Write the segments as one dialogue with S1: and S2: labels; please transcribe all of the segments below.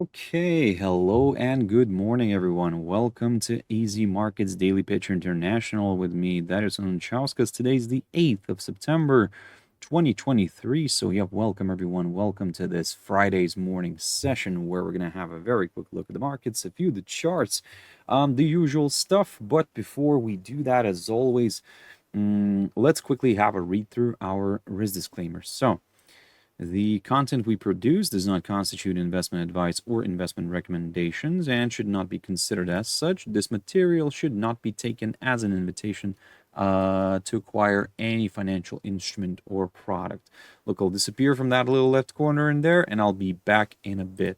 S1: Okay, hello and good morning, everyone. Welcome to Easy Markets Daily Pitch International with me, Darius. Today's the 8th of September, 2023. So, welcome, everyone. Welcome to this Friday's morning session where we're going to have a very quick look at the markets, a few of the charts, the usual stuff. But before we do that, as always, let's quickly have a read through our risk disclaimer. So, the content we produce does not constitute investment advice or investment recommendations and should not be considered as such. This material should not be taken as an invitation to acquire any financial instrument or product. Look, I'll disappear from that little left corner in there, and I'll be back in a bit.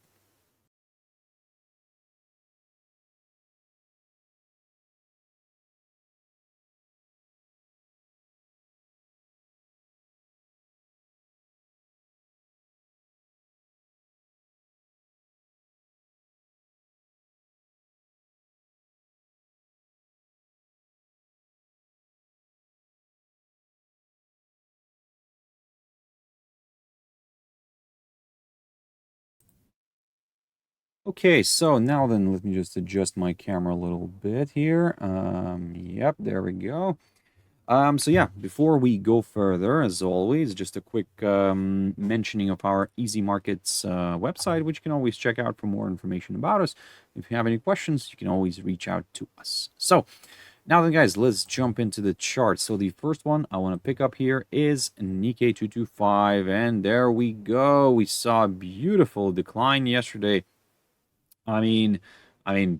S1: Okay, so now then, let me just adjust my camera a little bit here. Yep, there we go. Before we go further, as always, just a quick mentioning of our Easy Markets website, which you can always check out for more information about us. If you have any questions, you can always reach out to us. So, now then, guys, let's jump into the chart. So the first one I want to pick up here is Nikkei 225, and there we go. We saw a beautiful decline yesterday. I mean,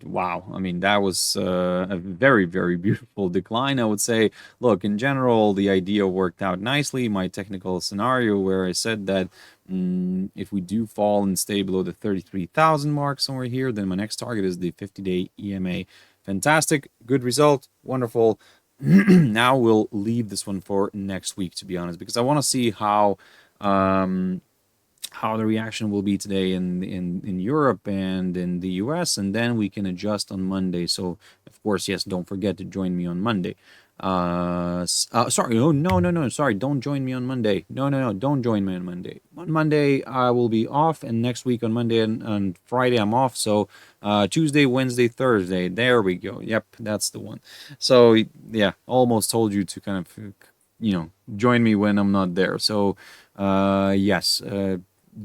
S1: wow. That was a very, very beautiful decline, I would say. Look, in general, the idea worked out nicely. My technical scenario where I said that if we do fall and stay below the 33,000 mark somewhere here, then my next target is the 50-day EMA. Fantastic. Good result. Wonderful. Now we'll leave this one for next week, to be honest, because I want to see how the reaction will be today in Europe and in the US, and then we can adjust on Monday. So, of course, yes, don't forget to join me on Monday. Sorry, oh, no, sorry, don't join me on Monday. No, don't join me on Monday. On Monday, I will be off, and next week on Monday and Friday, I'm off. So, Tuesday, Wednesday, Thursday, there we go. Yep, that's the one. So, yeah, almost told you to kind of, join me when I'm not there. So, yes,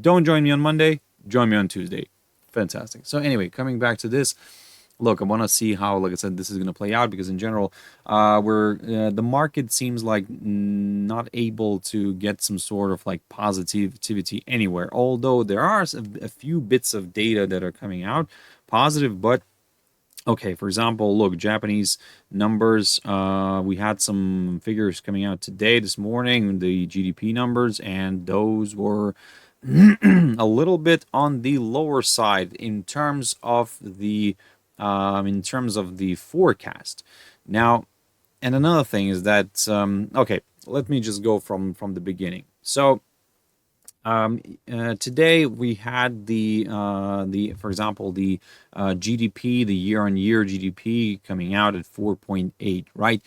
S1: don't join me on Monday, join me on Tuesday. Fantastic. So anyway, coming back to this, look, I want to see how, like I said, this is going to play out, because in general, the market seems like not able to get some sort of like positivity anywhere. Although there are a few bits of data that are coming out positive, but okay, for example, look, Japanese numbers. We had some figures coming out today, this morning, the GDP numbers, and those were a little bit on the lower side in terms of the forecast. Now, and another thing is that okay, let me just go from the beginning. So today we had for example, the GDP, the year-on-year GDP coming out at 4.8, right?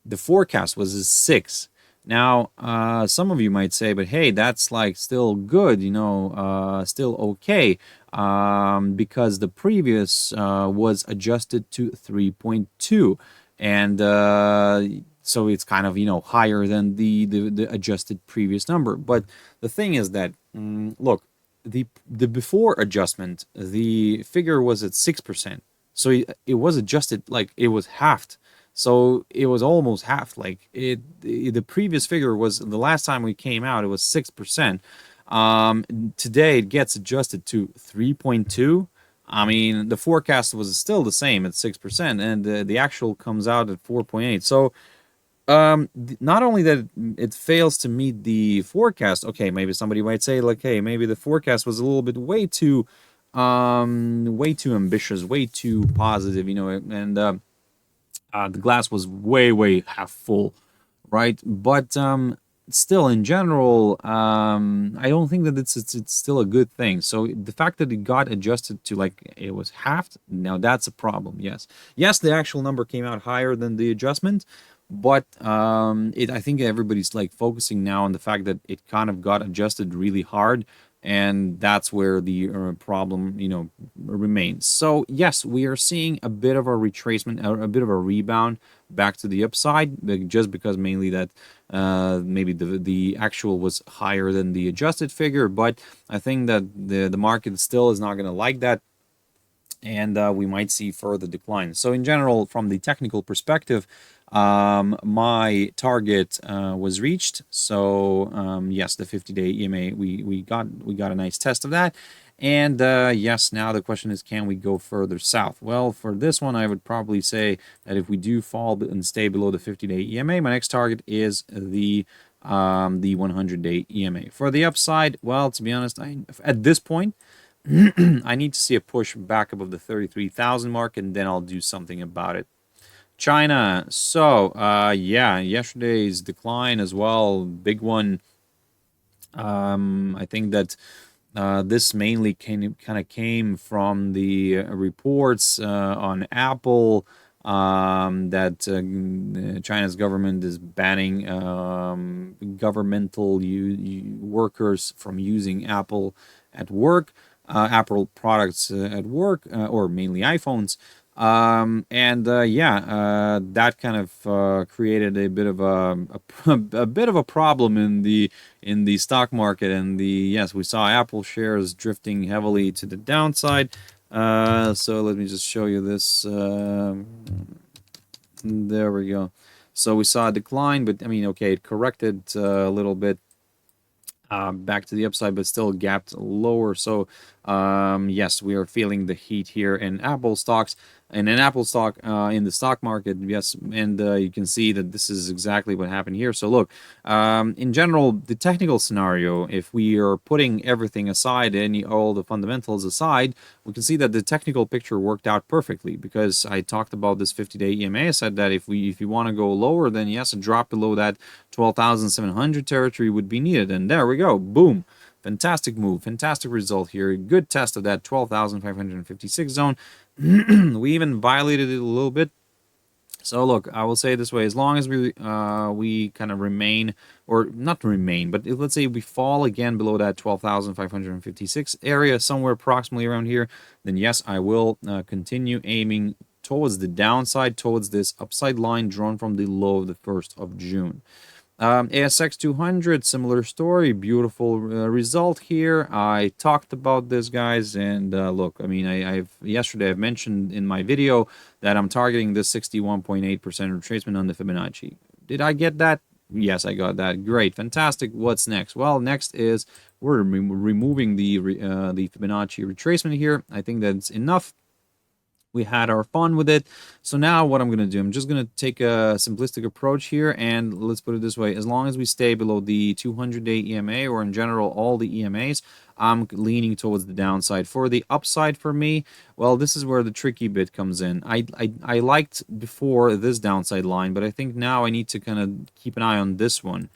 S1: The forecast was a 6. Now, some of you might say, but hey, that's like still good, still okay, because the previous was adjusted to 3.2, and so it's kind of higher than the adjusted previous number. But the thing is that look, the before adjustment, the figure was at 6%, so it was adjusted, like it was halved. So it was almost half. Like the previous figure was, the last time we came out, it was 6%. Today it gets adjusted to 3.2. The forecast was still the same at 6%, and the actual comes out at 4.8. So not only that it fails to meet the forecast. Okay, maybe somebody might say, like, hey, maybe the forecast was a little bit way too ambitious, way too positive, and the glass was way half full, right? But still, in general, I don't think that it's still a good thing. So the fact that it got adjusted to, like, it was halved, now that's a problem. Yes, the actual number came out higher than the adjustment, but I think everybody's like focusing now on the fact that it kind of got adjusted really hard, and that's where the problem, you know, remains. So yes, we are seeing a bit of a retracement, a bit of a rebound back to the upside, just because mainly that maybe the actual was higher than the adjusted figure, but I think that the market still is not going to like that, and we might see further decline. So in general, from the technical perspective, my target was reached. So yes, the 50-day EMA, we got a nice test of that. And yes, now the question is, can we go further south? Well, for this one, I would probably say that if we do fall and stay below the 50-day EMA, my next target is the 100-day EMA. For the upside, well, to be honest, at this point, I need to see a push back above the 33,000 mark, and then I'll do something about it. China. So, yeah, yesterday's decline as well, big one. I think that this mainly kind of came from the reports on Apple, that China's government is banning governmental workers from using Apple at work. Apple products at work, or mainly iPhones. That kind of created a bit of a bit of a problem in the stock market, and yes, we saw Apple shares drifting heavily to the downside. So let me just show you this. There we go. So we saw a decline, but I mean, okay, it corrected a little bit back to the upside, but still gapped lower. So yes, we are feeling the heat here in Apple stocks, and in Apple stock in the stock market. Yes, and you can see that this is exactly what happened here. So look, in general, the technical scenario, if we are putting everything aside, all the fundamentals aside, we can see that the technical picture worked out perfectly, because I talked about this 50-day EMA. I said that if you want to go lower, then yes, a drop below that 12,700 territory would be needed, and there we go, boom. Fantastic move, fantastic result here. Good test of that 12,556 zone. We even violated it a little bit. So look, I will say it this way: as long as we kind of remain, or not remain, but let's say we fall again below that 12,556 area, somewhere approximately around here, then yes, I will continue aiming towards the downside, towards this upside line drawn from the low of the 1st of June. ASX 200, similar story, beautiful result here. I talked about this, guys, and look, I mean, yesterday I've mentioned in my video that I'm targeting this 61.8% retracement on the Fibonacci. Did I get that? Yes, I got that. Great, fantastic. What's next? Well, next is we're removing the Fibonacci retracement here. I think that's enough. We had our fun with it. So now what I'm going to do, I'm just going to take a simplistic approach here, and let's put it this way: as long as we stay below the 200-day EMA, or in general all the EMAs, I'm leaning towards the downside. For the upside for me, well, this is where the tricky bit comes in. I liked before this downside line, but I think now I need to kind of keep an eye on this one.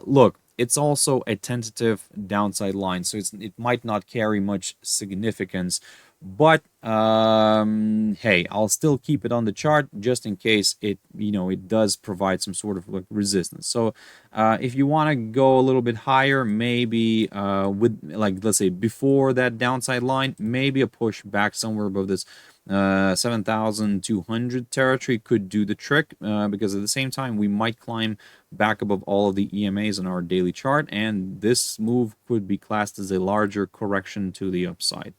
S1: Look, it's also a tentative downside line, so it might not carry much significance. But hey, I'll still keep it on the chart just in case it does provide some sort of like resistance. So if you want to go a little bit higher, maybe with, like, let's say before that downside line, maybe a push back somewhere above this 7,200 territory could do the trick, because at the same time we might climb back above all of the EMAs on our daily chart, and this move could be classed as a larger correction to the upside.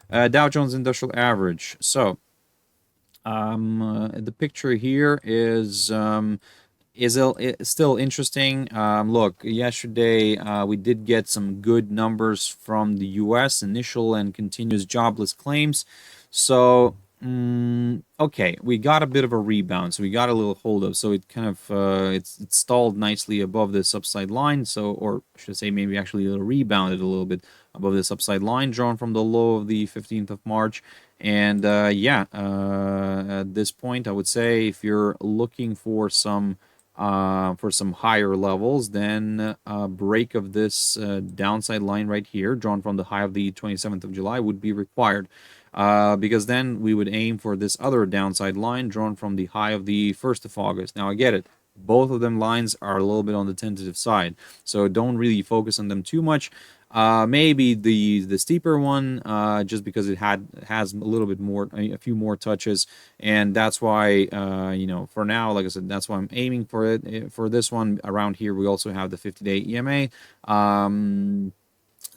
S1: Dow Jones Industrial Average. So the picture here is still interesting. Look, yesterday we did get some good numbers from the U.S. initial and continuous jobless claims. So okay, we got a bit of a rebound, so we got a little hold up. So it kind of it's stalled nicely above this upside line. So, or I should say, maybe actually it rebounded a little bit above this upside line drawn from the low of the 15th of March. And at this point, I would say if you're looking for some higher levels, then a break of this downside line right here, drawn from the high of the 27th of July, would be required. Because then we would aim for this other downside line drawn from the high of the 1st of August. Now, I get it. Both of them lines are a little bit on the tentative side, so don't really focus on them too much. Maybe the steeper one, just because it has a little bit more, a few more touches, and that's why for now, like I said, that's why I'm aiming for it. For this one around here, we also have the 50-day EMA.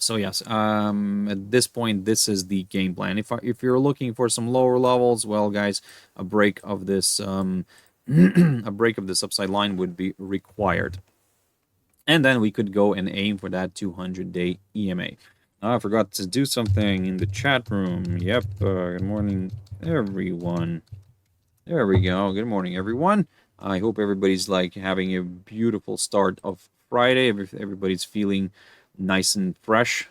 S1: So yes, at this point, this is the game plan. If you're looking for some lower levels, well, guys, a break of this a break of this upside line would be required. And then we could go and aim for that 200-day EMA. I forgot to do something in the chat room. Yep, good morning, everyone. There we go. Good morning, everyone. I hope everybody's like having a beautiful start of Friday. Everybody's feeling nice and fresh.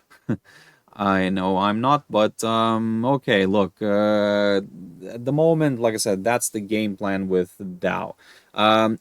S1: I know I'm not, but okay, look, at the moment, like I said, that's the game plan with DAO.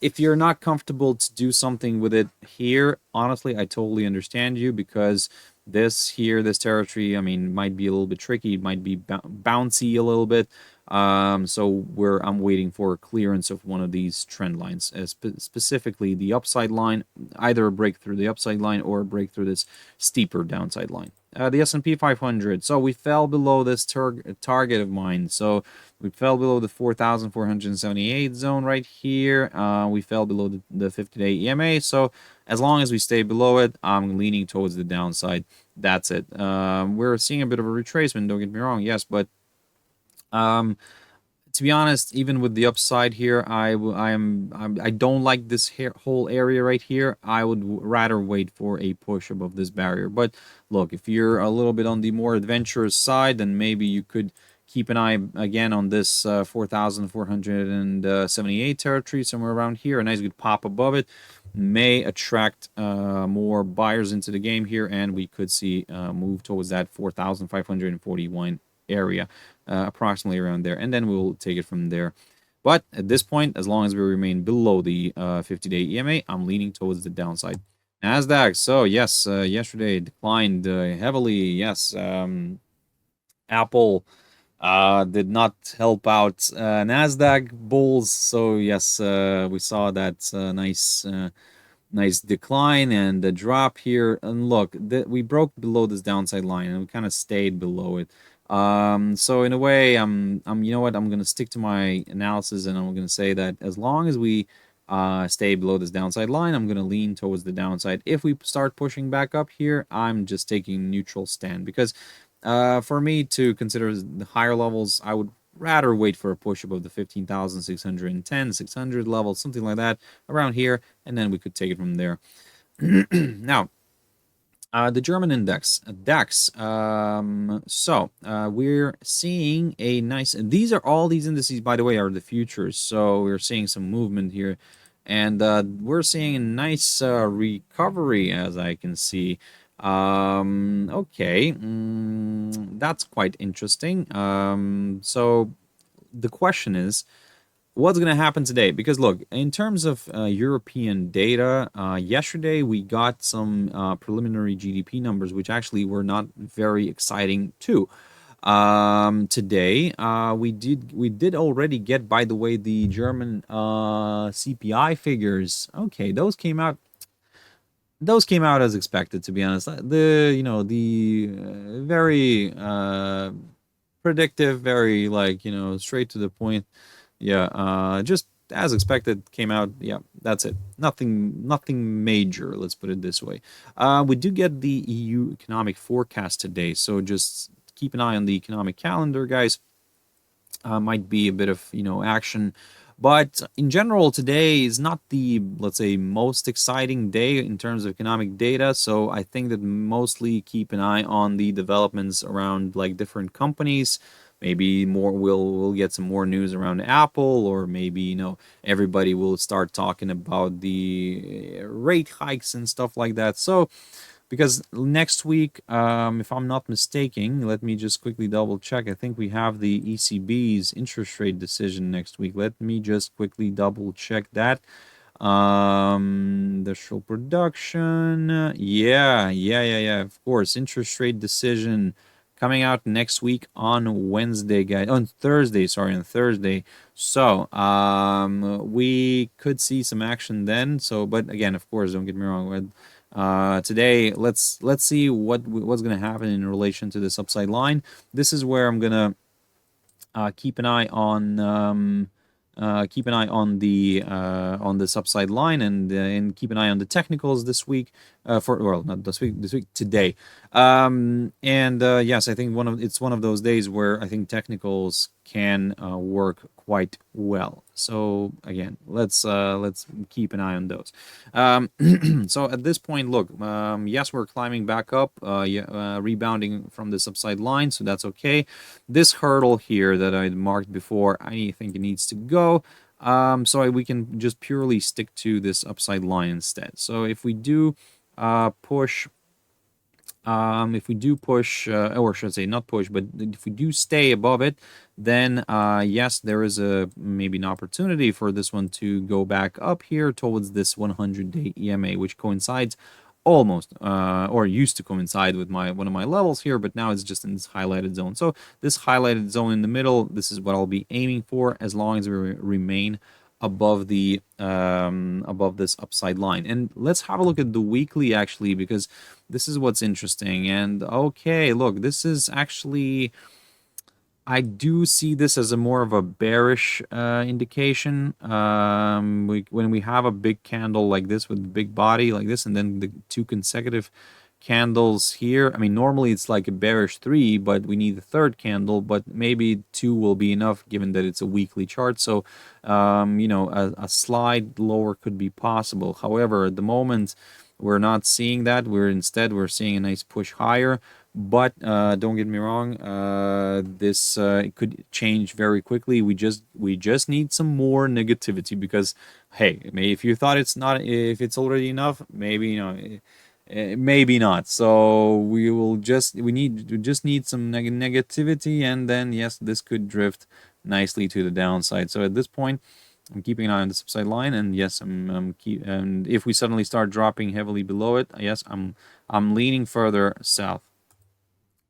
S1: If you're not comfortable to do something with it here, honestly, I totally understand you, because this territory, I mean, might be a little bit tricky. It might be bouncy a little bit. So I'm waiting for clearance of one of these trend lines, specifically the upside line, either a break through the upside line or a break through this steeper downside line. The S&P 500. So we fell below this target of mine. So we fell below the 4,478 zone right here. We fell below the 50-day EMA. So as long as we stay below it, I'm leaning towards the downside. That's it. We're seeing a bit of a retracement, don't get me wrong. Yes, but to be honest, even with the upside here, I don't like this whole area right here. I would rather wait for a push above this barrier. But look, if you're a little bit on the more adventurous side, then maybe you could keep an eye again on this 4,478 territory, somewhere around here. A nice good pop above it may attract more buyers into the game here, and we could see move towards that 4,541 area, approximately around there, and then we'll take it from there. But at this point, as long as we remain below the 50-day EMA, I'm leaning towards the downside. NASDAQ, so yes, yesterday declined heavily. Yes, Apple did not help out NASDAQ bulls. So yes, we saw that nice decline and the drop here. And look, we broke below this downside line and we kind of stayed below it. So in a way, you know what, I'm gonna stick to my analysis, and I'm gonna say that as long as we stay below this downside line, I'm gonna lean towards the downside. If we start pushing back up here, I'm just taking neutral stand, because for me to consider the higher levels, I would rather wait for a push above the 15,610, 600 level, something like that, around here, and then we could take it from there. Now, the German index, DAX. So we're seeing a nice, and all these indices, by the way, are the futures. So we're seeing some movement here, and we're seeing a nice recovery, as I can see. Okay, that's quite interesting. So the question is, what's going to happen today? Because look, in terms of European data, yesterday we got some preliminary GDP numbers, which actually were not very exciting too. Today we did already get, by the way, the German CPI figures. Okay, those came out as expected, to be honest. The very predictive, very straight to the point. Yeah, just as expected, came out. Yeah, that's it. Nothing major, let's put it this way. We do get the EU economic forecast today, so just keep an eye on the economic calendar, guys. Might be a bit of action, but in general, today is not the, let's say, most exciting day in terms of economic data. So I think that mostly keep an eye on the developments around different companies. Maybe we'll get some more news around Apple, or maybe everybody will start talking about the rate hikes and stuff like that. So because next week, if I'm not mistaken, let me just quickly double check. I think we have the ECB's interest rate decision next week. Let me just quickly double check that. Industrial production. Yeah. Of course, interest rate decision coming out next week on Wednesday, guys. On Thursday. So we could see some action then. So, but again, of course, don't get me wrong. today. Let's see what's going to happen in relation to this upside line. This is where I'm going to keep an eye on on this upside line, and keep an eye on the technicals this week, not this week, today. Yes, I think it's one of those days where I think technicals can work quite well. So again, let's keep an eye on those. So at this point, look, yes, we're climbing back up, rebounding from this upside line, so that's okay. This hurdle here that I marked before, I think it needs to go. So we can just purely stick to this upside line instead. So if we do push, or should I say not push, but if we do stay above it, then yes, there is maybe an opportunity for this one to go back up here towards this 100-day EMA, which coincides almost, or used to coincide with one of my levels here, but now it's just in this highlighted zone. So this highlighted zone in the middle, this is what I'll be aiming for as long as we remain above the above this upside line. And let's have a look at the weekly, actually, because this is what's interesting. And okay, look, this is actually, I do see this as a more of a bearish indication. When we have a big candle like this with a big body like this, and then the two consecutive candles here. I mean, normally it's like a bearish 3, but we need the third candle, but maybe 2 will be enough given that it's a weekly chart. So, you know, a slide lower could be possible. However, at the moment, we're not seeing that. We're seeing a nice push higher. But don't get me wrong, this it could change very quickly. We just need some more negativity, because hey, if you thought if it's already enough, maybe, you know, maybe not. So we just need some negativity, and then yes, this could drift nicely to the downside. So at this point, I'm keeping an eye on the upside line, and yes, and if we suddenly start dropping heavily below it, yes, I'm leaning further south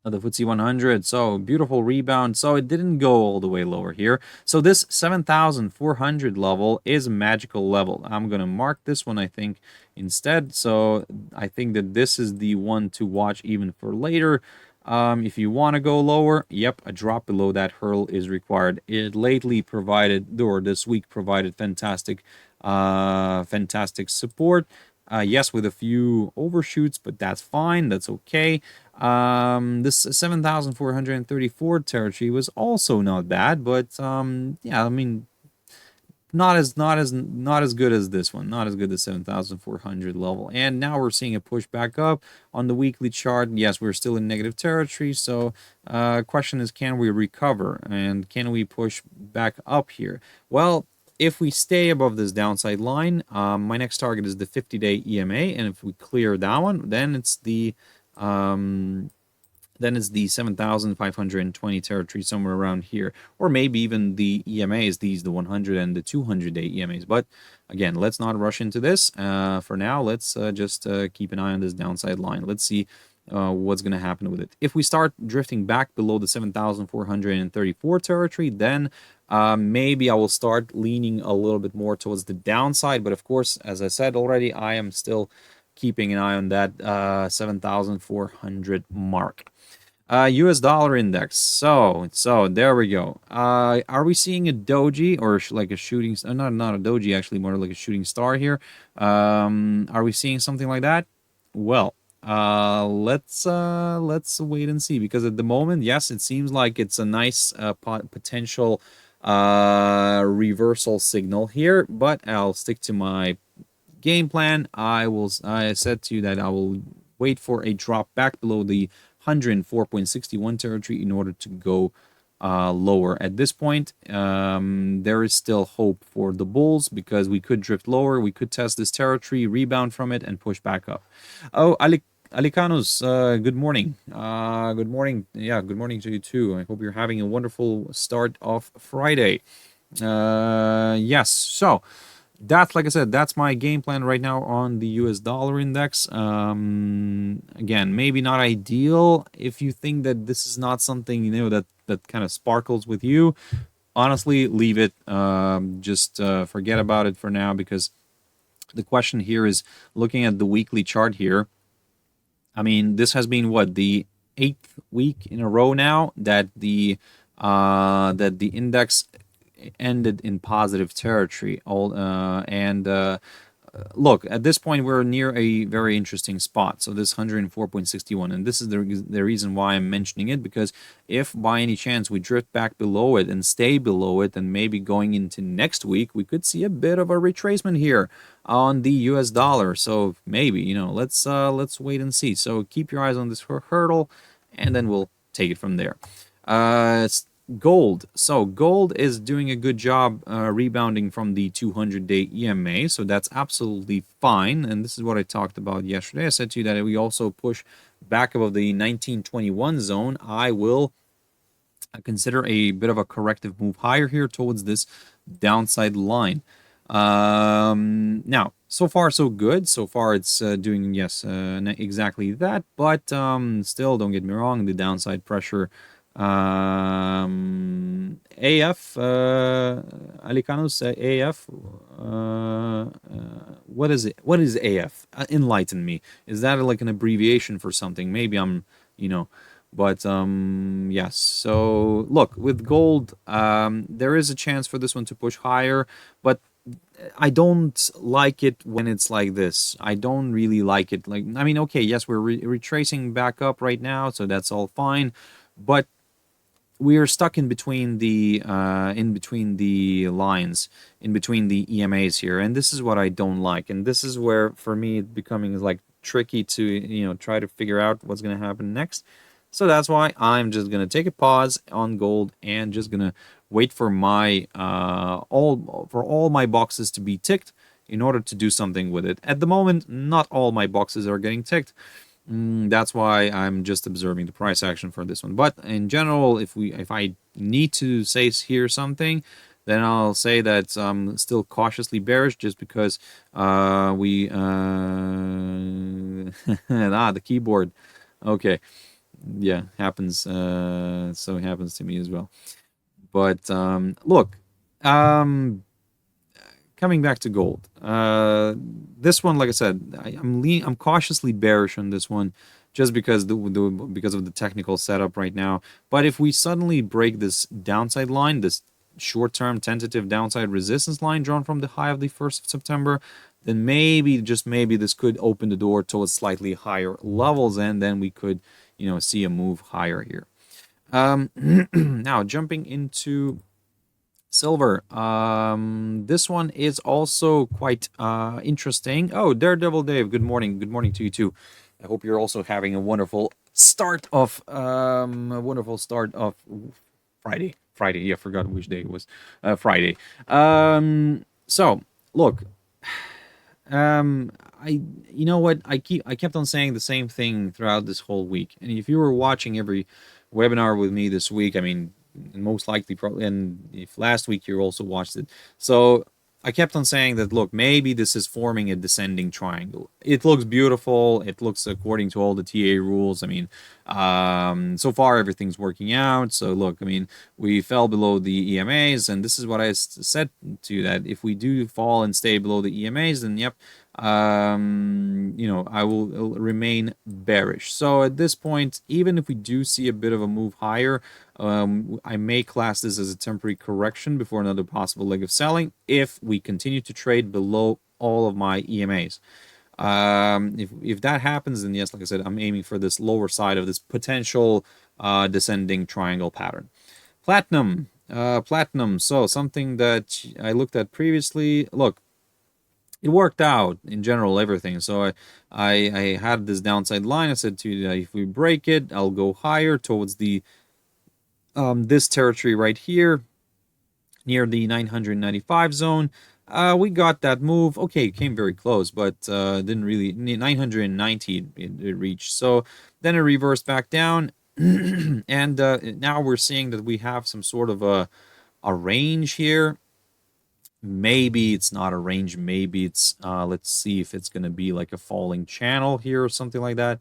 S1: of the FTSE 100. So beautiful rebound. So it didn't go all the way lower here. So this 7,400 level is a magical level. I'm going to mark this one, I think, instead. So I think that this is the one to watch even for later. If you want to go lower, yep, a drop below that hurdle is required. It lately provided, or this week provided, fantastic support. Yes, with a few overshoots, but that's fine. That's okay. This 7,434 territory was also not bad, but yeah, I mean, not as good as this one. Not as good as 7,400 level. And now we're seeing a push back up on the weekly chart. Yes, we're still in negative territory. So question is, can we recover, and can we push back up here? Well, if we stay above this downside line, my next target is the 50-day EMA, and if we clear that one, then it's the 7,520 territory, somewhere around here, or maybe even the EMAs, the 100 and the 200-day EMAs. But again, let's not rush into this. For now, let's just keep an eye on this downside line. Let's see what's going to happen with it. If we start drifting back below the 7,434 territory, then maybe I will start leaning a little bit more towards the downside. But of course, as I said already, I am still keeping an eye on that 7,400 mark. US dollar index. So there we go. Are we seeing a doji, or like a shooting? Not a doji, actually, more like a shooting star here. Are we seeing something like that? Well, let's wait and see, because at the moment, yes, it seems like it's a nice potential reversal signal here, but I'll stick to my game plan. I said to you that I will wait for a drop back below the 104.61 territory in order to go lower. At this point, there is still hope for the bulls, because we could drift lower, we could test this territory, rebound from it, and push back up. Oh, Alicanos, good morning. Good morning. Yeah, good morning to you too. I hope you're having a wonderful start of Friday. Yes, so that's, like I said, that's my game plan right now on the US dollar index. Again, maybe not ideal if you think that this is not something, you know, that kind of sparkles with you. Honestly, leave it. Just forget about it for now, because The question here is looking at the weekly chart here. I mean, this has been what, the 8th week in a row now that the index ended in positive territory. Look, at this point, we're near a very interesting spot. So this 104.61, and this is the reason why I'm mentioning it, because if by any chance we drift back below it and stay below it, and maybe going into next week, we could see a bit of a retracement here on the US dollar. So maybe, you know, let's wait and see. So keep your eyes on this hurdle, and then we'll take it from there. Gold. So gold is doing a good job rebounding from the 200-day EMA, so that's absolutely fine. And this is what I talked about yesterday. I said to you that if we also push back above the 1921 zone, I will consider a bit of a corrective move higher here towards this downside line. Now, so far so good. So far it's doing, yes, exactly that, but still, don't get me wrong, the downside pressure. AF, Alicanos, AF, what is it? What is AF? Enlighten me. Is that like an abbreviation for something? Maybe I'm, you know, but yes. So look, with gold, there is a chance for this one to push higher, but I don't like it when it's like this. I don't really like it. Like, I mean, okay, yes, we're retracing back up right now, so that's all fine, but we are stuck in between the lines, in between the EMAs here, and this is what I don't like. And this is where, for me, it's becoming like tricky to, you know, try to figure out what's going to happen next. So that's why I'm just going to take a pause on gold and just going to wait for my all my boxes to be ticked in order to do something with it. At the moment, not all my boxes are getting ticked. That's why I'm just observing the price action for this one. But in general, if I need to say here something, then I'll say that I'm still cautiously bearish, just because the keyboard. Okay, yeah, happens. So it happens to me as well. But look, coming back to gold, this one, like I said, I'm cautiously bearish on this one, just because because of the technical setup right now. But if we suddenly break this downside line, this short-term tentative downside resistance line drawn from the high of the 1st of September, then maybe, just maybe, this could open the door towards slightly higher levels, and then we could, you know, see a move higher here. Now jumping into silver. This one is also quite interesting. Oh, Daredevil Dave, good morning. Good morning to you too. I hope you're also having a wonderful start of Friday. Friday, yeah, I forgot which day it was. Friday. So look, you know what? I kept on saying the same thing throughout this whole week. And if you were watching every webinar with me this week, I mean, most likely probably, and if last week you also watched it, so I kept on saying that, look, maybe this is forming a descending triangle. It looks beautiful. It looks according to all the TA rules. I mean, so far everything's working out. So look, I mean, we fell below the EMAs, and this is what I said to you, that if we do fall and stay below the EMAs, then yep, you know, I will remain bearish. So at this point, even if we do see a bit of a move higher, I may class this as a temporary correction before another possible leg of selling if we continue to trade below all of my EMAs. If that happens, then yes, like I said, I'm aiming for this lower side of this potential descending triangle pattern. Platinum. So something that I looked at previously. Look, it worked out in general, everything. So I had this downside line. I said to you that if we break it, I'll go higher towards the this territory right here near the 995 zone. We got that move. Okay, it came very close, but didn't really. 990 it reached. So then it reversed back down, and now we're seeing that we have some sort of a range here. Maybe it's not a range. Maybe it's let's see if it's going to be like a falling channel here or something like that.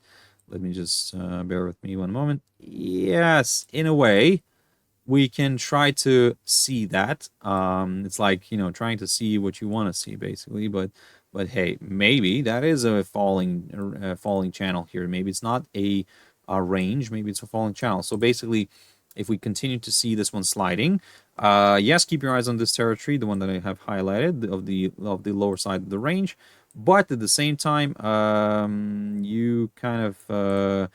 S1: Let me just bear with me one moment. Yes, in a way, we can try to see that. It's like, you know, trying to see what you want to see, basically. But But hey, maybe that is a falling channel here. Maybe it's not a range. Maybe it's a falling channel. So basically, if we continue to see this one sliding, yes, keep your eyes on this territory, the one that I have highlighted of the lower side of the range. But at the same time, you kind of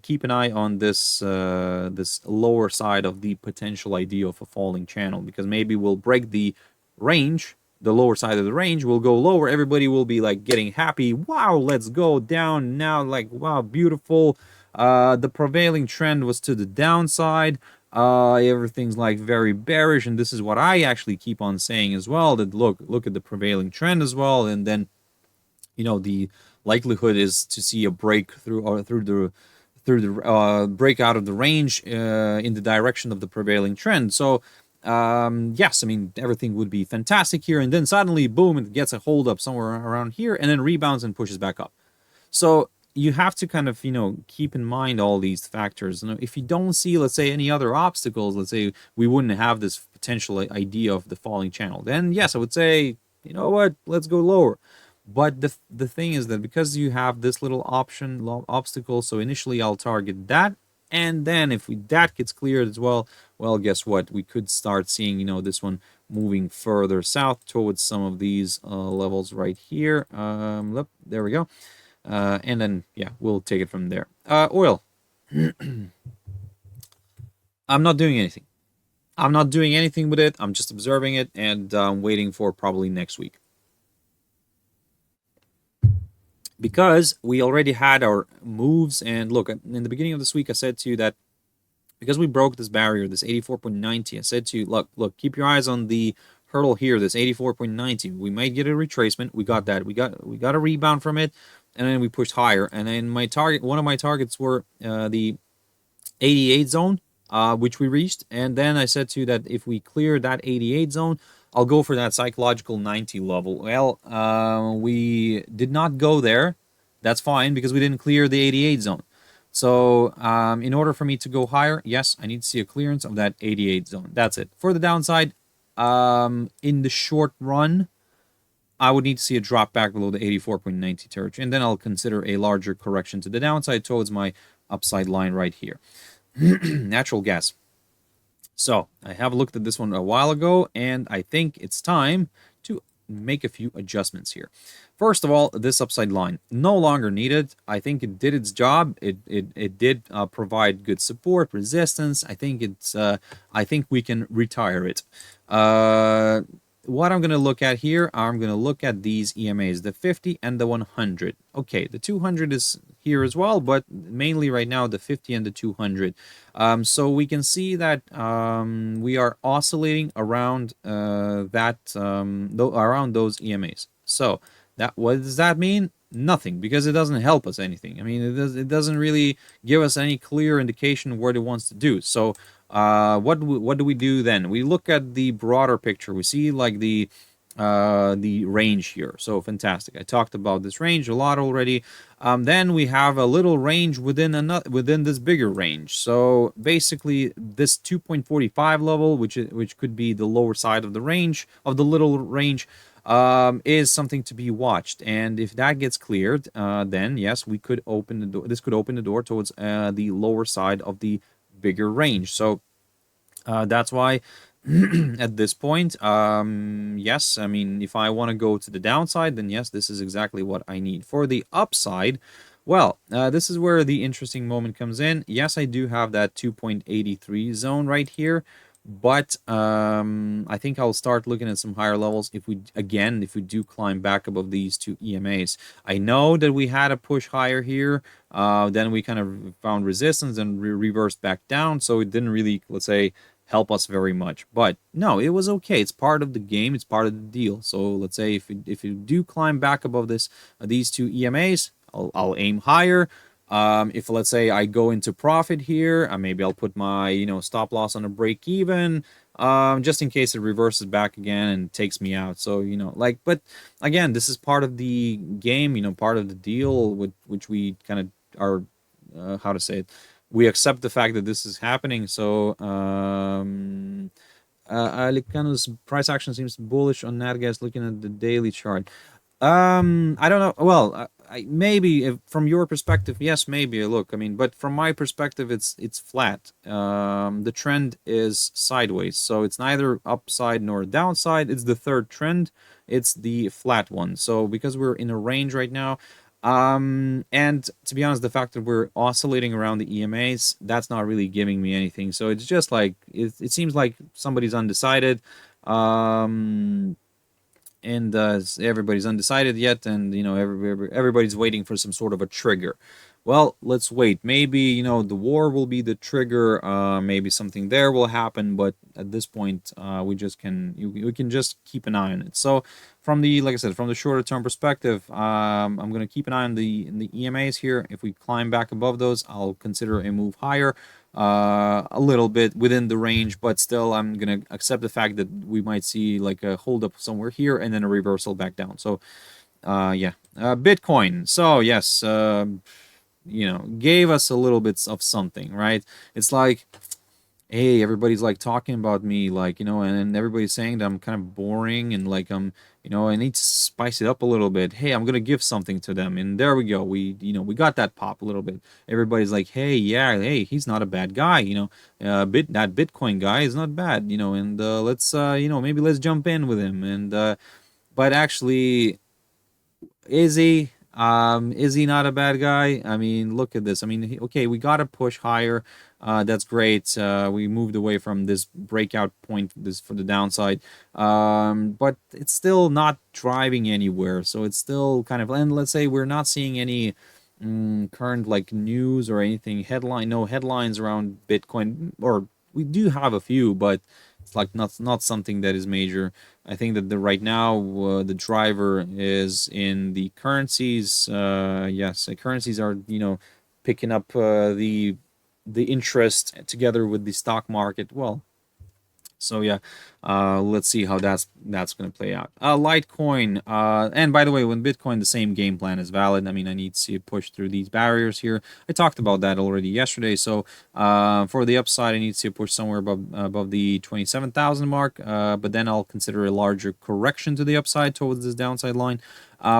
S1: keep an eye on this this lower side of the potential idea of a falling channel, because maybe we'll break the range, the lower side of the range will go lower. Everybody will be like getting happy. Wow, let's go down now. Like, wow, beautiful. The prevailing trend was to the downside. Everything's like very bearish, and this is what I actually keep on saying as well. That look at the prevailing trend as well, and then the likelihood is to see a breakthrough or through the break out of the range in the direction of the prevailing trend. So yes, I mean, everything would be fantastic here, and then suddenly, boom, it gets a hold up somewhere around here, and then rebounds and pushes back up. So you have to kind of, keep in mind all these factors. If you don't see, let's say, any other obstacles, let's say we wouldn't have this potential idea of the falling channel, then yes, I would say, you know what, let's go lower. But the thing is that because you have this little obstacle, so initially I'll target that, and then if that gets cleared as well, guess what? We could start seeing, this one moving further south towards some of these levels right here. There we go. And then, yeah, we'll take it from there. Oil. I'm not doing anything. I'm not doing anything with it. I'm just observing it and waiting for probably next week. Because we already had our moves, and look, in the beginning of this week I said to you that because we broke this barrier, this 84.90, I said to you, look, keep your eyes on the hurdle here, this 84.90. We might get a retracement. We got that. We got a rebound from it, and then we pushed higher. And then one of my targets were the 88 zone, which we reached. And then I said to you that if we clear that 88 zone, I'll go for that psychological 90 level. Well, we did not go there. That's fine, because we didn't clear the 88 zone. So in order for me to go higher, yes, I need to see a clearance of that 88 zone. That's it. For the downside, in the short run, I would need to see a drop back below the 84.90 territory, and then I'll consider a larger correction to the downside towards my upside line right here. Natural gas. So I have looked at this one a while ago, and I think it's time to make a few adjustments here. First of all, this upside line, no longer needed. I think it did its job. It did provide good support, resistance. I think we can retire it. What I'm going to look at here, I'm going to look at these EMAs, the 50 and the 100. Okay, the 200 is here as well, but mainly right now the 50 and the 200. So we can see that we are oscillating around around those EMAs. So what does that mean? Nothing, because it doesn't help us anything. I mean, it doesn't really give us any clear indication of what it wants to do. So what do we do then? We look at the broader picture. We see like the range here. So fantastic. I talked about this range a lot already. Then we have a little range within this bigger range. So basically this 2.45 level, which could be the lower side of the range, of the little range, is something to be watched. And if that gets cleared, then yes, we could open the door. This could open the door towards the lower side of the bigger range. So that's why at this point, yes, I mean, if I want to go to the downside, then yes, this is exactly what I need. For the upside, well, this is where the interesting moment comes in. Yes, I do have that 2.83 zone right here, but I think I'll start looking at some higher levels if we do climb back above these two EMAs. I know that we had a push higher here, then we kind of found resistance and reversed back down, so it didn't really, let's say, help us very much. But no, it was okay. It's part of the game. It's part of the deal. So let's say if you do climb back above these two EMAs, I'll aim higher. If let's say I go into profit here, maybe I'll put my stop loss on a break even, just in case it reverses back again and takes me out. So but again, this is part of the game, part of the deal, with which we kind of are how to say it. We accept the fact that this is happening. So Alicano's price action seems bullish on NatGas looking at the daily chart. I don't know. Well, maybe if, from your perspective, yes, maybe. Look, I mean, but from my perspective, it's flat. The trend is sideways, so it's neither upside nor downside. It's the third trend. It's the flat one. So because we're in a range right now, and to be honest, the fact that we're oscillating around the EMAs, that's not really giving me anything. So it's just like it seems like somebody's undecided. Um, and everybody's undecided yet, and everybody's waiting for some sort of a trigger. Well, let's wait. Maybe the war will be the trigger. Maybe something there will happen, but at this point, we can just keep an eye on it. So from the, like I said, from the shorter term perspective, I'm going to keep an eye on the EMAs here. If we climb back above those, I'll consider a move higher, a little bit within the range, but still I'm gonna accept the fact that we might see like a hold up somewhere here and then a reversal back down. So yeah, Bitcoin. So yes, gave us a little bit of something, right? It's like, hey, everybody's like talking about me, like, and everybody's saying that I'm kind of boring and like I need to spice it up a little bit. Hey, I'm gonna give something to them, and there we go. We got that pop a little bit. Everybody's like, hey, yeah, hey, he's not a bad guy, that Bitcoin guy is not bad, and let's maybe let's jump in with him, and but actually, is he? Is he not a bad guy? I mean, look at this. I mean, okay, we got to push higher. That's great. We moved away from this breakout point, this for the downside. But it's still not driving anywhere. So it's still kind of, and let's say we're not seeing any current like news or anything no headlines around Bitcoin, or we do have a few, but it's like not something that is major. I think that right now the driver is in the currencies. Yes, the currencies are picking up the interest together with the stock market. Well, so yeah, let's see how that's going to play out. Litecoin, and by the way, when Bitcoin, the same game plan is valid. I mean, I need to push through these barriers here. I talked about that already yesterday. So for the upside, I need to push somewhere above the 27,000 mark. But then I'll consider a larger correction to the upside towards this downside line.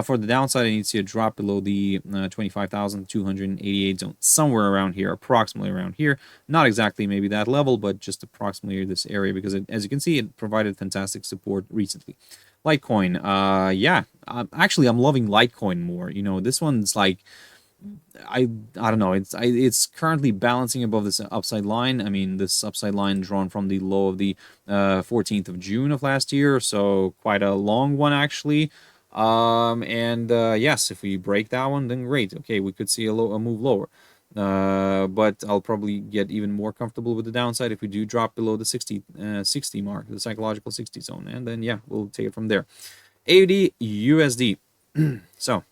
S1: For the downside, I need to see a drop below the 25,288 zone, somewhere around here, approximately around here. Not exactly maybe that level, but just approximately this area, because as you can see, it provided fantastic support recently. Litecoin, yeah, actually, I'm loving Litecoin more. This one's like, I don't know. It's currently balancing above this upside line. I mean, this upside line drawn from the low of the 14th of June of last year, so quite a long one actually. And yes, if we break that one, then great. Okay, we could see a move lower. But I'll probably get even more comfortable with the downside if we do drop below the 60 mark, the psychological 60 zone, and then yeah, we'll take it from there. AUDUSD. So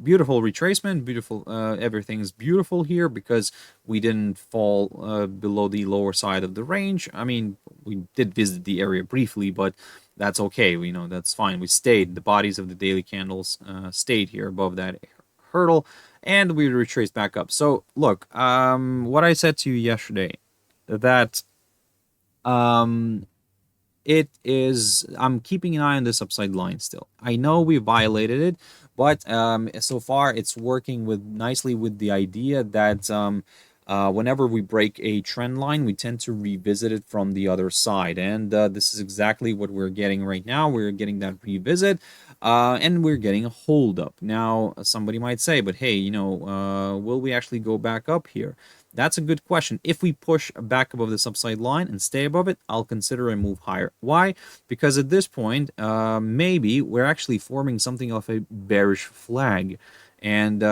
S1: beautiful retracement, beautiful, everything's beautiful here because we didn't fall below the lower side of the range. I mean, we did visit the area briefly, but that's okay. We know that's fine. We stayed, the bodies of the daily candles stayed here above that hurdle, and we retraced back up. So look, what I said to you yesterday, that I'm keeping an eye on this upside line still. I know we violated it, but so far it's working nicely with the idea that whenever we break a trend line, we tend to revisit it from the other side. And this is exactly what we're getting right now. We're getting that revisit, and we're getting a hold up. Now, somebody might say, but hey, will we actually go back up here? That's a good question. If we push back above this upside line and stay above it, I'll consider a move higher. Why? Because at this point, maybe we're actually forming something of a bearish flag. And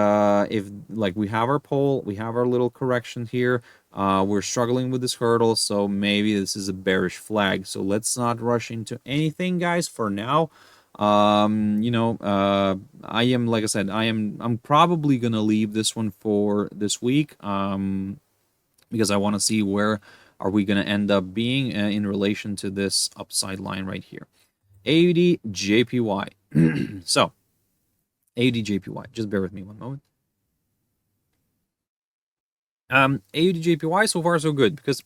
S1: if like we have our pole, we have our little correction here, we're struggling with this hurdle, so maybe this is a bearish flag. So let's not rush into anything, guys, for now. I am, like I said, I'm probably gonna leave this one for this week, because I want to see where are we gonna end up being in relation to this upside line right here. AUDJPY. So AUDJPY, just bear with me one moment. AUDJPY, so far so good, because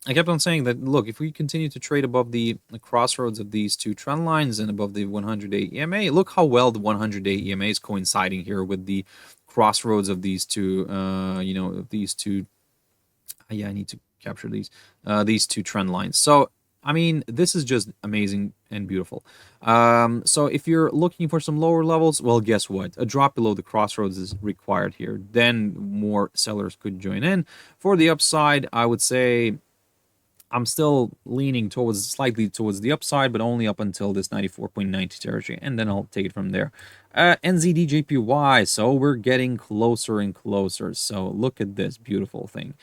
S1: I kept on saying that, look, if we continue to trade above the crossroads of these two trend lines and above the 100-day EMA, look how well the 100-day EMA is coinciding here with the crossroads of these two, these two. Yeah, I need to capture these two trend lines. So, I mean, this is just amazing and beautiful. So if you're looking for some lower levels, well, guess what? A drop below the crossroads is required here. Then more sellers could join in. For the upside, I would say I'm still leaning slightly towards the upside, but only up until this 94.90 territory, and then I'll take it from there. NZDJPY, so we're getting closer and closer. So look at this beautiful thing.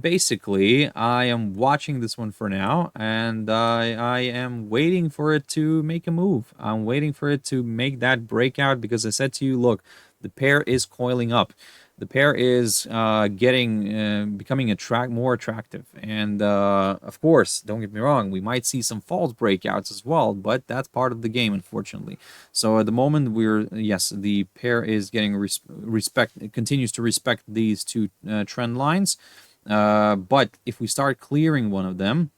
S1: Basically, I am watching this one for now, and I am waiting for it to make a move. I'm waiting for it to make that breakout, because I said to you, look, the pair is coiling up. The pair is becoming more attractive, and of course, don't get me wrong, we might see some false breakouts as well, but that's part of the game, unfortunately. So at the moment, the pair is getting it continues to respect these two trend lines, but if we start clearing one of them,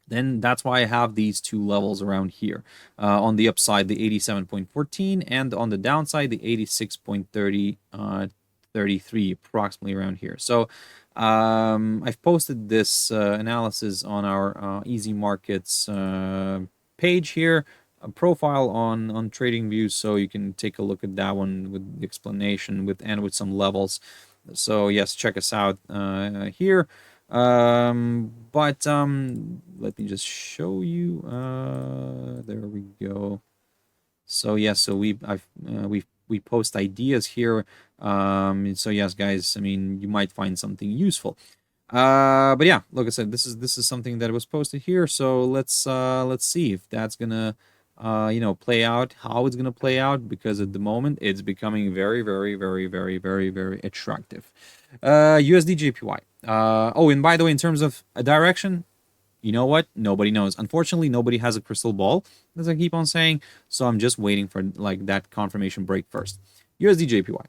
S1: then that's why I have these two levels around here. On the upside, the 87.14, and on the downside, the 86.33, approximately around here. So I've posted this analysis on our Easy Markets page here, a profile on TradingView, so you can take a look at that one with the explanation and with some levels. So yes, check us out here. Let me just show you. There we go. So yes, so we post ideas here. So yes, guys, I mean, you might find something useful. But yeah, like I said, this is something that was posted here. So let's see if that's gonna play out, how it's gonna play out, because at the moment it's becoming very, very, very, very, very, very attractive. USDJPY. Oh, and by the way, in terms of a direction, you know what? Nobody knows. Unfortunately, nobody has a crystal ball, as I keep on saying. So I'm just waiting for like that confirmation break first. USDJPY.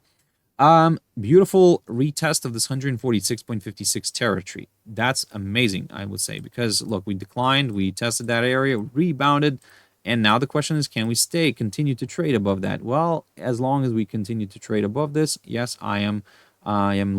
S1: Beautiful retest of this 146.56 territory. That's amazing, I would say, because look, we declined, we tested that area, rebounded, and now the question is, can we continue to trade above that? Well, as long as we continue to trade above this, yes, I am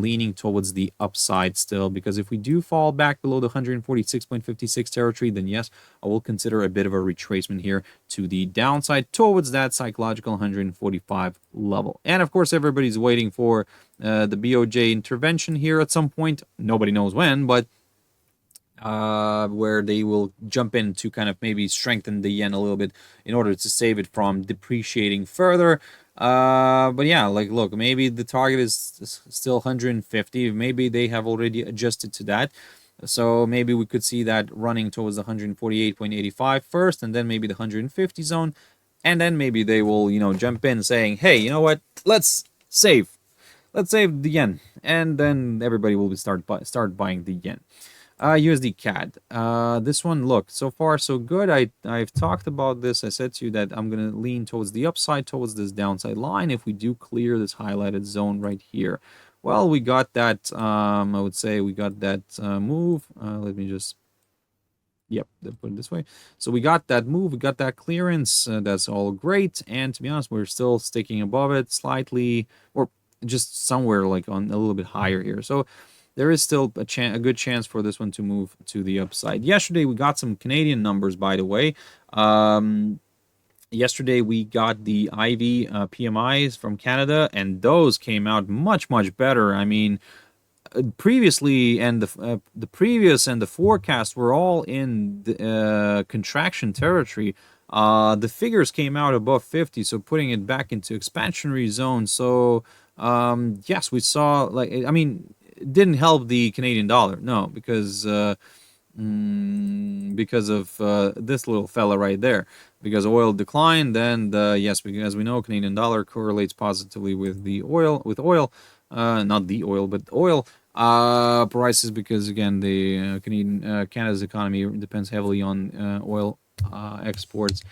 S1: leaning towards the upside still, because if we do fall back below the 146.56 territory, then yes, I will consider a bit of a retracement here to the downside towards that psychological 145 level. And of course, everybody's waiting for the BOJ intervention here at some point. Nobody knows when, but where they will jump in to kind of maybe strengthen the yen a little bit in order to save it from depreciating further. But yeah, like, look, maybe the target is still 150. Maybe they have already adjusted to that. So maybe we could see that running towards the 148.85 first, and then maybe the 150 zone. And then maybe they will, jump in saying, hey, you know what? Let's save the yen. And then everybody will start buying the yen. USDCAD. This one, look, so far so good. I've talked about this. I said to you that I'm going to lean towards the upside, towards this downside line, if we do clear this highlighted zone right here. Well, we got that, I would say we got that move. Let me just, yep, put it this way. So we got that move, we got that clearance. That's all great. And to be honest, we're still sticking above it slightly, or just somewhere like on a little bit higher here. So there is still a good chance for this one to move to the upside. Yesterday, we got some Canadian numbers, by the way. Yesterday, we got the IV PMIs from Canada, and those came out much, much better. I mean, previously, and the previous and the forecast were all in the contraction territory. The figures came out above 50, so putting it back into expansionary zone. So, yes, we saw, like, I mean, it didn't help the Canadian dollar, no, because of this little fella right there. Because oil declined, and yes, because as we know, Canadian dollar correlates positively with the oil, not the oil, but oil prices, because again, the Canada's economy depends heavily on oil exports.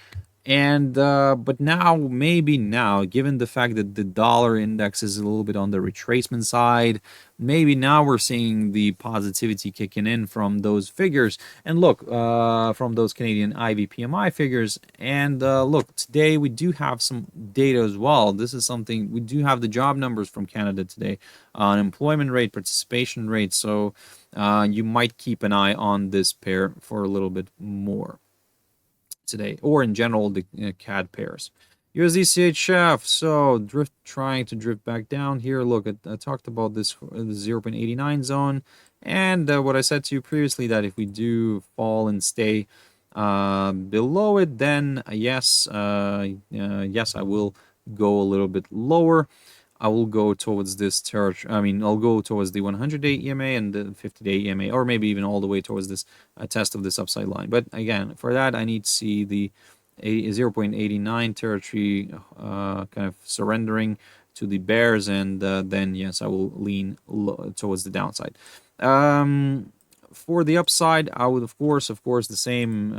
S1: And but now, maybe now, given the fact that the dollar index is a little bit on the retracement side, maybe now we're seeing the positivity kicking in from those figures. And look, from those Canadian IV PMI figures. And look, today we do have some data as well. This is something, we do have the job numbers from Canada today, unemployment rate, participation rate. So you might keep an eye on this pair for a little bit more today, or in general the CAD pairs. USDCHF, so trying to drift back down here. Look, I talked about this the 0.89 zone, and what I said to you previously, that if we do fall and stay below it, then yes, yes, I will go a little bit lower. I will go towards this territory. I mean, I'll go towards the 100-day EMA and the 50-day EMA, or maybe even all the way towards this test of this upside line. But again, for that, I need to see the 0.89 territory kind of surrendering to the bears, and then yes, I will lean towards the downside. For the upside, I would of course the same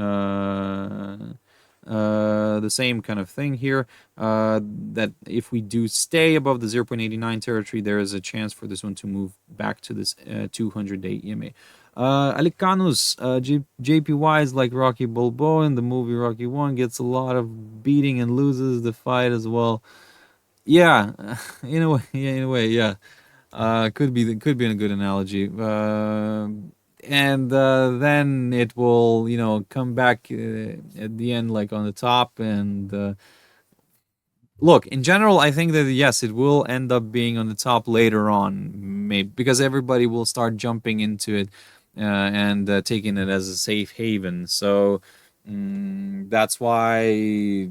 S1: kind of thing here, that if we do stay above the 0.89 territory, there is a chance for this one to move back to this 200-day EMA. Alicanus, JPY is like Rocky Balboa in the movie Rocky 1, gets a lot of beating and loses the fight as well. Yeah, in a way, yeah. Could be a good analogy. And then it will, come back at the end, like on the top. And look, in general, I think that yes, it will end up being on the top later on, maybe because everybody will start jumping into it and taking it as a safe haven. So that's why,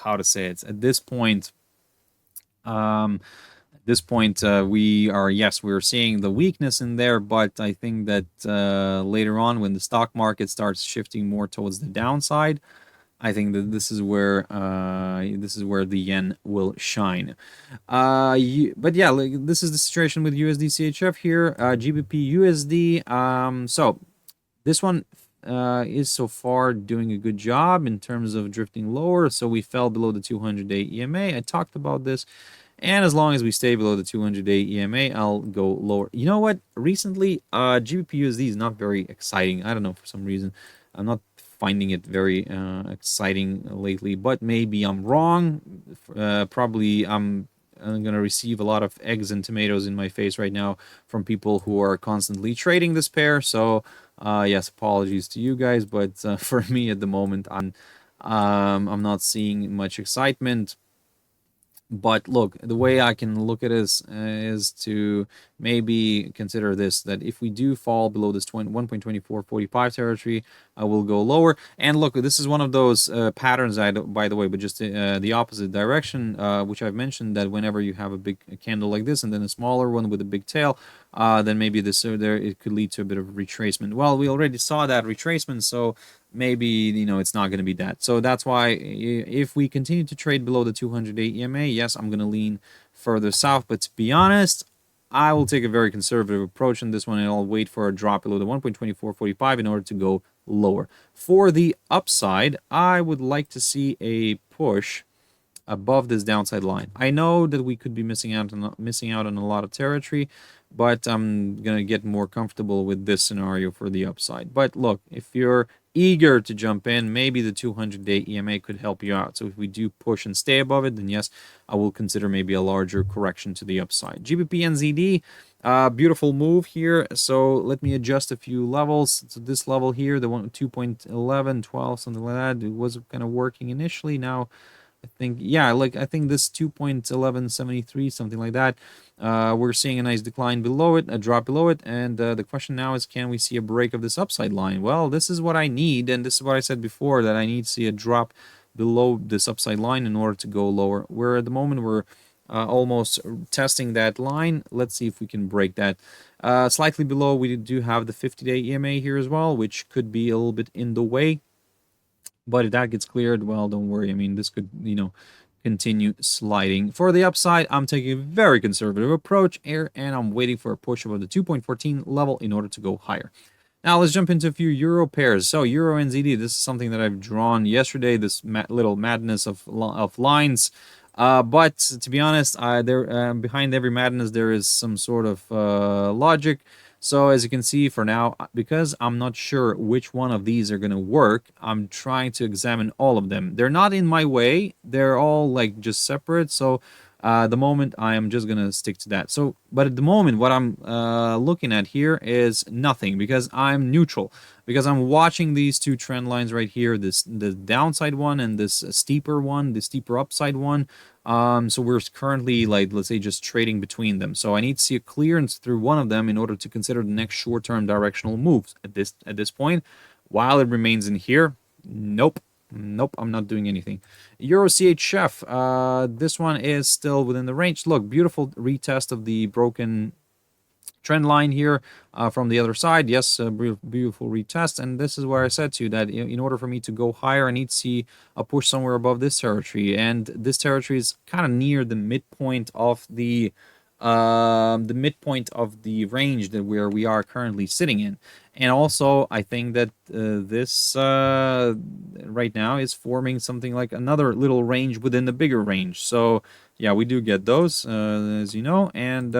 S1: how to say it, at this point. We're seeing the weakness in there, but I think that later on, when the stock market starts shifting more towards the downside, I think that this is where the yen will shine. But yeah, this is the situation with USDCHF here, GBPUSD. So this one is so far doing a good job in terms of drifting lower. So we fell below the 200-day EMA. I talked about this. And as long as we stay below the 200-day EMA, I'll go lower. You know what? Recently, GBPUSD is not very exciting. I don't know, for some reason. I'm not finding it very exciting lately, but maybe I'm wrong. Probably I'm going to receive a lot of eggs and tomatoes in my face right now from people who are constantly trading this pair. So, yes, apologies to you guys, but for me at the moment, I'm not seeing much excitement. But look, the way I can look at it is to maybe consider this, that if we do fall below this 1.2445 territory, I will go lower. And look, this is one of those patterns, by the way, but just the opposite direction, which I've mentioned, that whenever you have a big candle like this and then a smaller one with a big tail, then maybe it could lead to a bit of retracement. Well, we already saw that retracement, so maybe it's not going to be that. So that's why if we continue to trade below the 200-day EMA, yes, I'm going to lean further south. But to be honest, I will take a very conservative approach on this one, and I'll wait for a drop below the 1.2445 in order to go lower. For the upside, I would like to see a push above this downside line. I know that we could be missing out on a lot of territory, but I'm gonna get more comfortable with this scenario for the upside. But look, if you're eager to jump in, maybe the 200-day EMA could help you out. So if we do push and stay above it, then yes, I will consider maybe a larger correction to the upside. GBP/NZD, beautiful move here. So let me adjust a few levels. So this level here, the 2.11, 12, something like that, it was kind of working initially. Now I think, yeah, I think this 2.1173, something like that. We're seeing a nice decline below it, a drop below it, and the question now is, can we see a break of this upside line? Well, this is what I need, and this is what I said before, that I need to see a drop below this upside line in order to go lower. Where at the moment we're almost testing that line. Let's see if we can break that. Slightly below, we do have the 50-day EMA here as well, which could be a little bit in the way. But if that gets cleared, well, don't worry. I mean, this could, continue sliding. For the upside, I'm taking a very conservative approach here, and I'm waiting for a push above the 2.14 level in order to go higher. Now let's jump into a few euro pairs. So EURNZD, this is something that I've drawn yesterday, this little madness of lines. But to be honest, behind every madness there is some sort of logic. So as you can see for now, because I'm not sure which one of these are going to work, I'm trying to examine all of them. They're not in my way. They're all like just separate. So the moment I am just going to stick to that. So, but at the moment, what I'm looking at here is nothing because I'm neutral. Because I'm watching these two trend lines right here, the downside one and this steeper one, the steeper upside one. So we're currently, like, let's say, just trading between them. So I need to see a clearance through one of them in order to consider the next short-term directional moves. At this point, while it remains in here, nope, I'm not doing anything. Euro CHF, this one is still within the range. Look, beautiful retest of the broken trend line here from the other side. Yes, beautiful retest. And this is where I said to you that in order for me to go higher, I need to see a push somewhere above this territory. And this territory is kind of near the midpoint of the range that where we are currently sitting in. And also, I think that this right now is forming something like another little range within the bigger range. So yeah, we do get those, as you know. And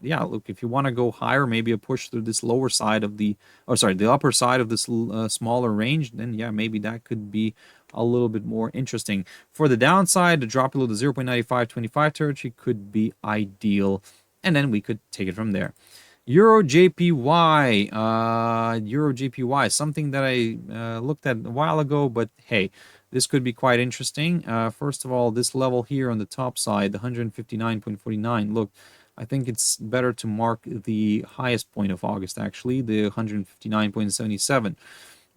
S1: yeah, look, if you want to go higher, maybe a push through this lower side of the, the upper side of this smaller range, then yeah, maybe that could be a little bit more interesting. For the downside, the drop below the 0.9525 territory could be ideal, and then we could take it from there. EURJPY, EURJPY, something that I looked at a while ago, but hey, this could be quite interesting. First of all, this level here on the top side, the 159.49. Look, I think it's better to mark the highest point of August, actually, the 159.77.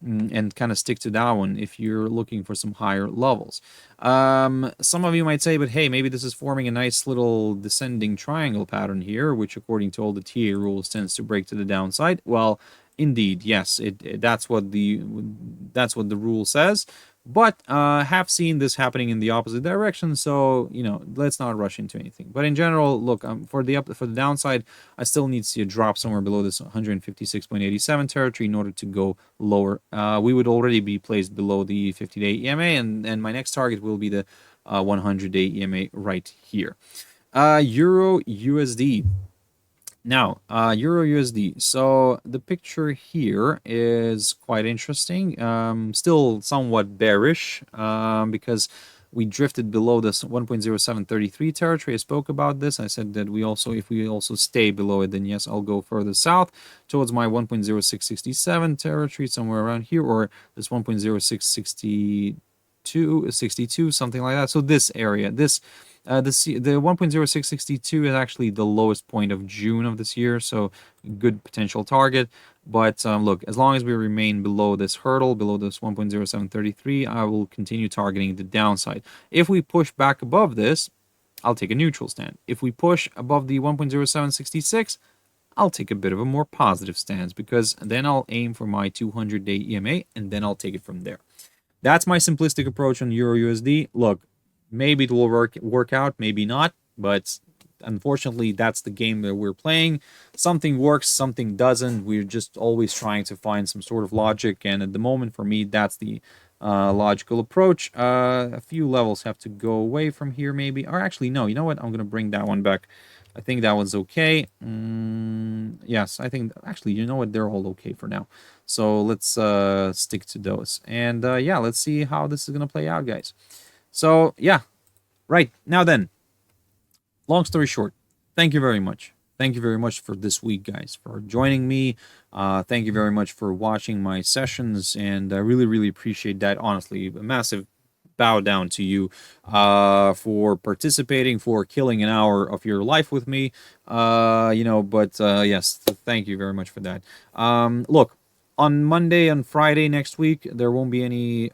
S1: And kind of stick to that one if you're looking for some higher levels. Some of you might say, but hey, maybe this is forming a nice little descending triangle pattern here, which according to all the TA rules tends to break to the downside. Well, indeed, yes, that's what the rule says. But have seen this happening in the opposite direction, so you know, let's not rush into anything. But in general, look, for the downside, I still need to see a drop somewhere below this 156.87 territory in order to go lower. We would already be placed below the 50-day EMA, and my next target will be the 100-day EMA right here. Euro USD. Now, Euro USD. So the picture here is quite interesting. Still somewhat bearish because we drifted below this 1.0733 territory. I spoke about this. I said that if we also stay below it, then yes, I'll go further south towards my 1.0667 territory, somewhere around here, or this 1.0662, something like that. So this area, the 1.0662 is actually the lowest point of June of this year, so good potential target. But look, as long as we remain below this hurdle, below this 1.0733, I will continue targeting the downside. If we push back above this, I'll take a neutral stand. If we push above the 1.0766, I'll take a bit of a more positive stance, because then I'll aim for my 200-day EMA, and then I'll take it from there. That's my simplistic approach on Euro USD. Look, maybe it will work out, maybe not, but unfortunately, that's the game that we're playing. Something works, something doesn't. We're just always trying to find some sort of logic, and at the moment, for me, that's the logical approach. A few levels have to go away from here, maybe. Or actually, no, you know what? I'm going to bring that one back. I think that one's okay. Yes, I think, actually, you know what? They're all okay for now. So let's stick to those. And yeah, let's see how this is going to play out, guys. So yeah, right, now then, long story short, thank you very much. Thank you very much for this week, guys, for joining me. Thank you very much for watching my sessions, and I really, really appreciate that. Honestly, a massive bow down to you for participating, for killing an hour of your life with me. Yes, thank you very much for that. Look, on Monday and Friday next week, there won't be any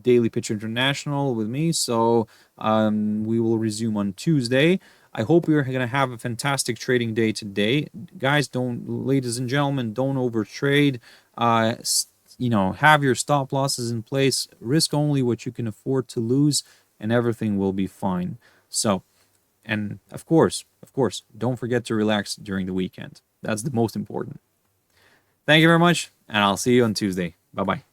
S1: Daily Pitch International with me, so we will resume on Tuesday. I hope we're going to have a fantastic trading day today. Guys, ladies and gentlemen, don't overtrade. Have your stop losses in place. Risk only what you can afford to lose, and everything will be fine. So, and of course, don't forget to relax during the weekend. That's the most important. Thank you very much, and I'll see you on Tuesday. Bye-bye.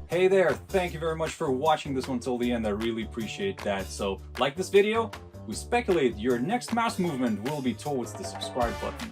S1: Hey there, thank you very much for watching this one till the end. I really appreciate that. So, like this video, we speculate your next mouse movement will be towards the subscribe button.